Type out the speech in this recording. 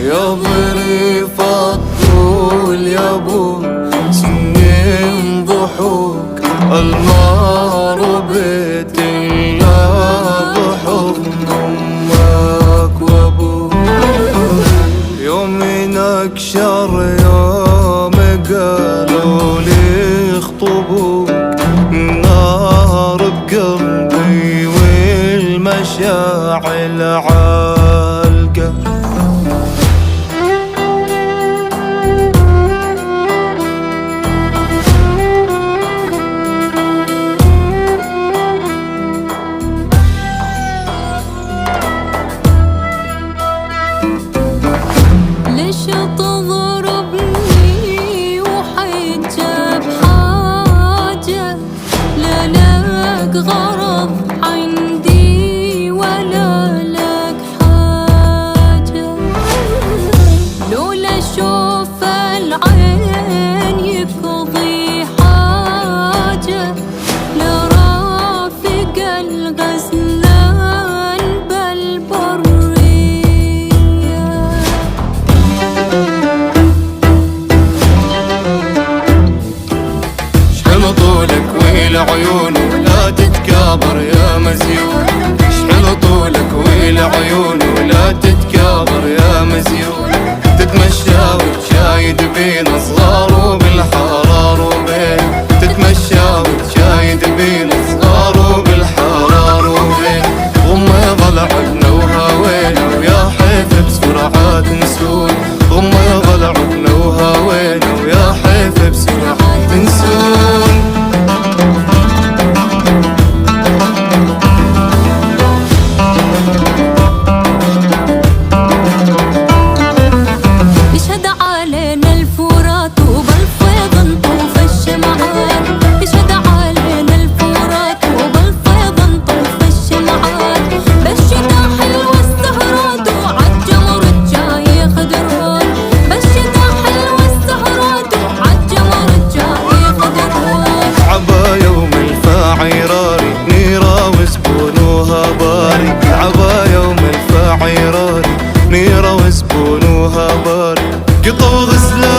يا ظريف الطول يا ابو سنين ضحوك المار بيت الله بحضن امك وابوك. يوم نكشر يوم قالوا لي اخطبوك نار بقلبي والمشاعل عالقة. ليش تضربني وحجة بحاجة لا لك غرض عندي ولا لك حاجة. لولا شوف العين يقضي حاجة لرافق الغزلان بالبرية. شحن طولك ويل عيونه لا تتكابر يا مزيون. شحن طولك ويل عيونه لا تتكابر يا مزيون. تتمشى وتشايد بين صغار وبالحرار وبين. تتمشى وتشايد بين صغار وبالحرار وبين. غمة ضلع بنوها وينه ويا حيف بسرعة تنسون. غمة ضلع بنوها وينه ويا حيف بسرعة تنسون. يشهد علينا الفرات وبالفيض نطوف الشمعان. يشهد علينا الفرات وبالفيض نطوف الشمعان. بالشتا حلوة السهرات وعالجمر الجاي خضران. بالشتا حلوة السهرات وعالجمر الجاي خضران. عبا يوم الفاعراري نيرة وزبونوها باري. عبا يوم الفاعراري نيرة وزبونوها باري. قطو غزلان